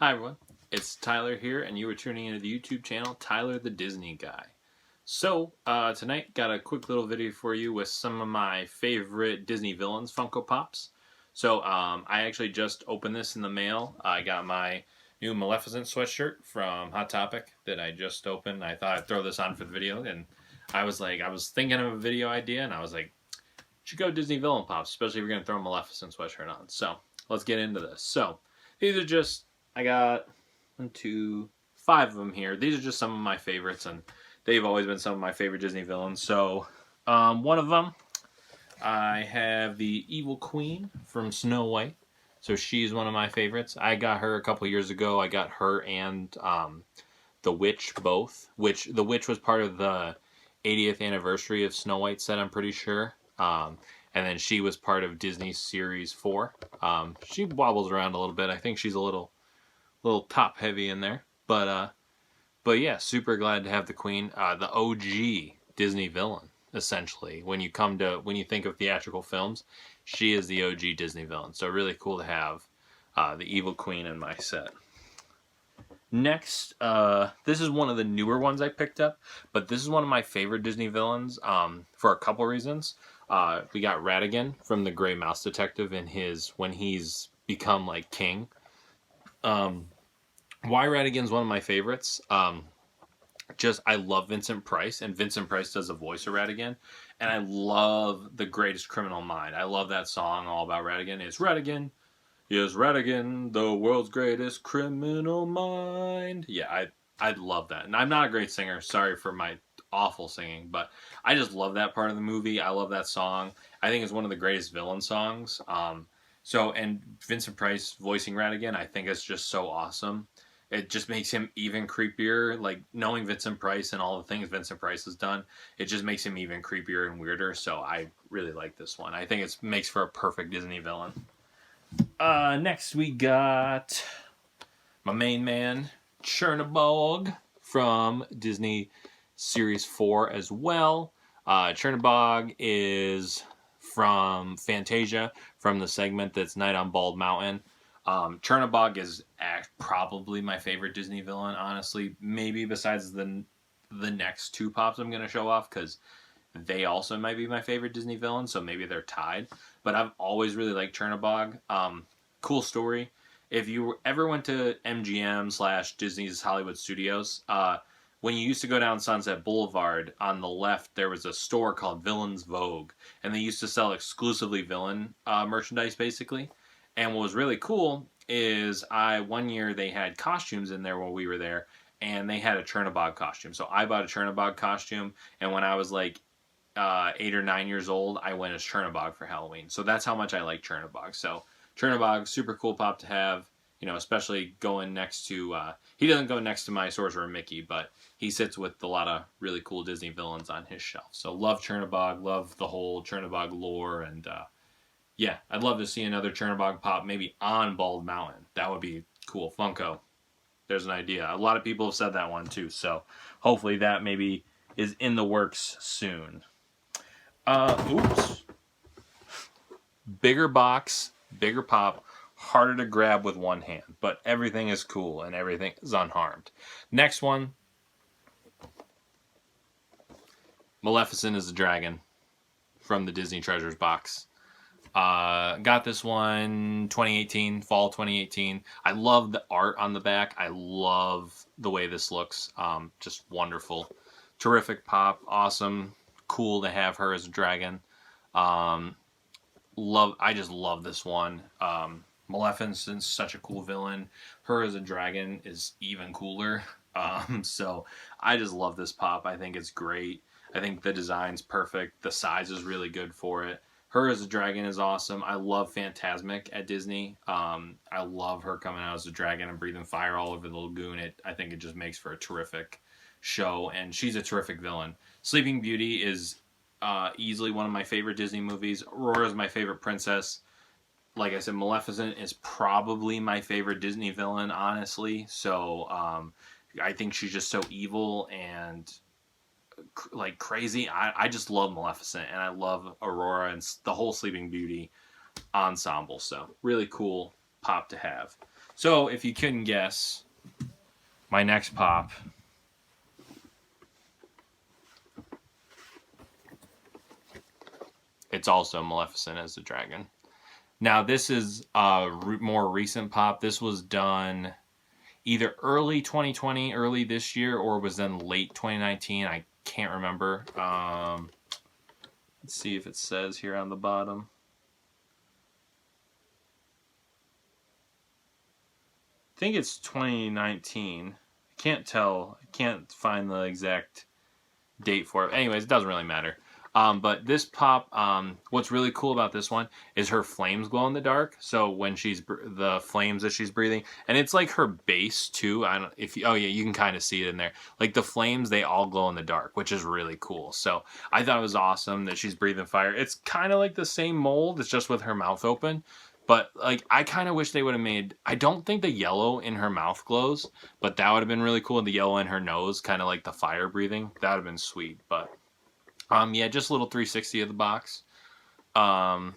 Hi everyone, it's Tyler here, and you are tuning into the YouTube channel Tyler the Disney Guy. So, tonight got a quick little video for you with some of my favorite Disney Villains Funko Pops. So, I actually just opened this in the mail. I got my new Maleficent sweatshirt from Hot Topic that I just opened. I thought I'd throw this on for the video, and I was thinking of a video idea, and I was like, should go Disney Villain Pops, especially if you're going to throw a Maleficent sweatshirt on. So, let's get into this. So, these are just, I got 1, 2, 5 of them here. These are just some of my favorites, and they've always been some of my favorite Disney villains. So, one of them, I have the Evil Queen from Snow White. So she's one of my favorites. I got her a couple years ago. I got her and the Witch both. The Witch was part of the 80th anniversary of Snow White set, I'm pretty sure. And then she was part of Disney Series 4. She wobbles around a little bit. I think she's a little top heavy in there, but yeah, super glad to have the Queen, the OG Disney villain. Essentially, when you think of theatrical films, she is the OG Disney villain. So really cool to have the Evil Queen in my set. Next, this is one of the newer ones I picked up, but this is one of my favorite Disney villains for a couple reasons. We got Ratigan from the Gray Mouse Detective in when he's become like king. Why Ratigan's one of my favorites. I love Vincent Price, and Vincent Price does the voice of Ratigan, and I love The Greatest Criminal Mind. I love that song all about Ratigan. It's Ratigan, yes, Ratigan, the world's greatest criminal mind. Yeah, I love that, and I'm not a great singer. Sorry for my awful singing, but I just love that part of the movie. I love that song. I think it's one of the greatest villain songs. And Vincent Price voicing Ratigan, I think it's just so awesome. It just makes him even creepier. Like, knowing Vincent Price and all the things Vincent Price has done, it just makes him even creepier and weirder. So I really like this one. I think it makes for a perfect Disney villain. Next we got my main man, Chernobog from Disney Series 4 as well. Chernobog is from Fantasia, from the segment that's Night on Bald Mountain. Chernobog is probably my favorite Disney villain, honestly. Maybe besides the next 2 pops I'm going to show off, because they also might be my favorite Disney villain, so maybe they're tied. But I've always really liked Chernobog. Cool story. If you ever went to MGM / Disney's Hollywood Studios, when you used to go down Sunset Boulevard, on the left there was a store called Villains Vogue, and they used to sell exclusively villain merchandise, basically. And what was really cool is one year they had costumes in there while we were there, and they had a Chernobog costume. So I bought a Chernobog costume, and when I was like 8 or 9 years old, I went as Chernobog for Halloween. So that's how much I like Chernobog. So Chernobog, super cool pop to have, especially going next to, he doesn't go next to my Sorcerer Mickey, but he sits with a lot of really cool Disney villains on his shelf. So love Chernobog, love the whole Chernobog lore, and yeah, I'd love to see another Chernobog pop, maybe on Bald Mountain. That would be cool. Funko, there's an idea. A lot of people have said that one too, so hopefully that maybe is in the works soon. Oops. Bigger box, bigger pop, harder to grab with one hand, but everything is cool and everything is unharmed. Next one, Maleficent the Dragon from the Disney Treasures box. Got this one 2018, fall 2018. I love the art on the back. I love the way this looks. Just wonderful. Terrific pop. Awesome. Cool to have her as a dragon. I just love this one. Maleficent's such a cool villain. Her as a dragon is even cooler. So I just love this pop. I think it's great. I think the design's perfect. The size is really good for it. Her as a dragon is awesome. I love Fantasmic at Disney. I love her coming out as a dragon and breathing fire all over the lagoon. I think it just makes for a terrific show, and she's a terrific villain. Sleeping Beauty is easily one of my favorite Disney movies. Aurora's my favorite princess. Like I said, Maleficent is probably my favorite Disney villain, honestly. So I think she's just so evil and like crazy. I just love Maleficent, and I love Aurora and the whole Sleeping Beauty ensemble. So really cool pop to have. So, if you couldn't guess, my next pop it's also Maleficent as the Dragon. Now, this is a more recent pop. This was done either early 2020, early this year, or was done late 2019. I can't remember. Let's see if it says here on the bottom. I think it's 2019. I can't tell. I can't find the exact date for it. Anyways, it doesn't really matter. But this pop, what's really cool about this one is her flames glow in the dark. So when she's the flames that she's breathing, and it's like her base too. Oh yeah, you can kind of see it in there. Like the flames, they all glow in the dark, which is really cool. So I thought it was awesome that she's breathing fire. It's kind of like the same mold. It's just with her mouth open. But like I kind of wish they would have made. I don't think the yellow in her mouth glows, but that would have been really cool. The yellow in her nose, kind of like the fire breathing. That would have been sweet, but. Yeah, just a little 360 of the box. The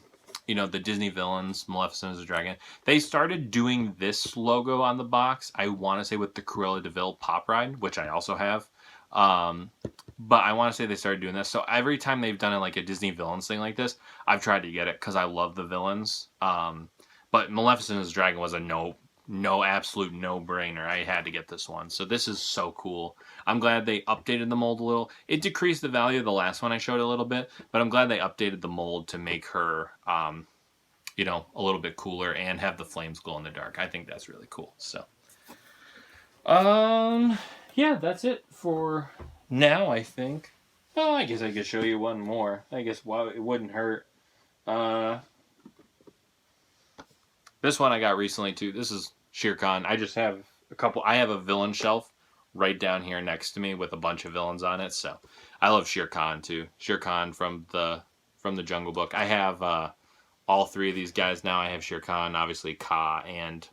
Disney Villains, Maleficent the Dragon. They started doing this logo on the box, I want to say with the Cruella de Vil Pop Ride, which I also have. But I want to say they started doing this. So every time they've done it like a Disney Villains thing like this, I've tried to get it because I love the villains. But Maleficent the Dragon was a absolute no-brainer. I had to get this one. So this is so cool. I'm glad they updated the mold a little. It decreased the value of the last one I showed a little bit, but I'm glad they updated the mold to make her, a little bit cooler and have the flames glow in the dark. I think that's really cool. So, yeah, that's it for now, I think. Oh, I guess I could show you one more. I guess it wouldn't hurt. This one I got recently too. This is Shere Khan. I just have a couple. I have a villain shelf right down here next to me with a bunch of villains on it. So I love Shere Khan too. Shere Khan from the Jungle Book. I have all three of these guys now. I have Shere Khan, obviously Kaa and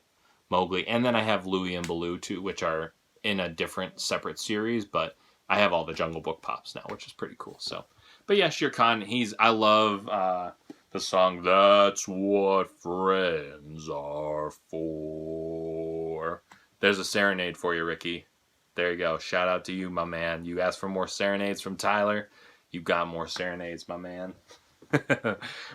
Mowgli, and then I have Louie and Baloo too, which are in a different separate series. But I have all the Jungle Book pops now, which is pretty cool. So, but yeah, Shere Khan. I love. The song, That's What Friends Are For. There's a serenade for you, Ricky. There you go. Shout out to you, my man. You asked for more serenades from Tyler. You got more serenades, my man.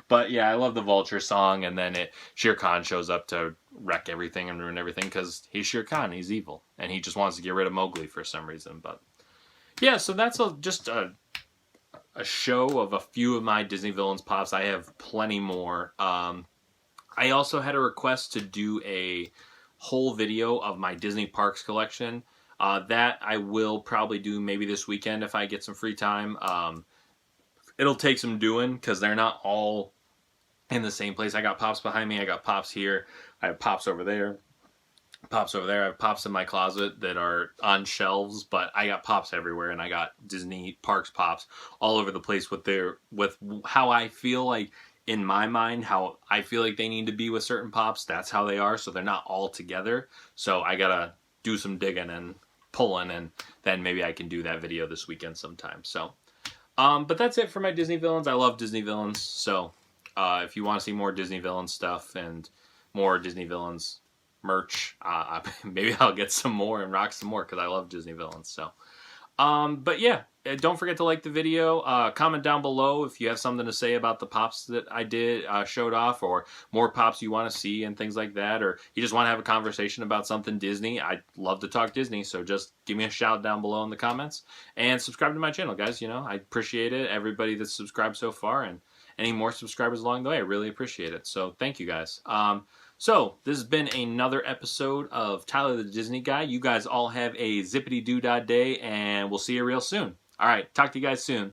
But yeah, I love the Vulture song, and then Shere Khan shows up to wreck everything and ruin everything because he's Shere Khan. He's evil, and he just wants to get rid of Mowgli for some reason. But yeah, so that's just a show of a few of my Disney Villains pops. I have plenty more. I also had a request to do a whole video of my Disney Parks collection. That I will probably do maybe this weekend if I get some free time. It'll take some doing because they're not all in the same place. I got pops behind me. I got pops here. I have pops over there. Pops over there. I have pops in my closet that are on shelves, but I got pops everywhere, and I got Disney Parks pops all over the place with how I feel like in my mind, how I feel like they need to be with certain pops. That's how they are, so they're not all together. So I gotta do some digging and pulling, and then maybe I can do that video this weekend sometime. So, but that's it for my Disney Villains. I love Disney Villains, so if you want to see more Disney Villains stuff and more Disney Villains merch, maybe I'll get some more and rock some more because I love Disney Villains. So, but yeah, don't forget to like the video. Comment down below if you have something to say about the pops that I did showed off, or more pops you want to see and things like that, or you just want to have a conversation about something Disney. I'd love to talk Disney, so just give me a shout down below in the comments and subscribe to my channel, guys. I appreciate it. Everybody that's subscribed so far, and any more subscribers along the way, I really appreciate it. So thank you, guys. So, this has been another episode of Tyler the Disney Guy. You guys all have a zippity-doo-dah day, and we'll see you real soon. All right, talk to you guys soon.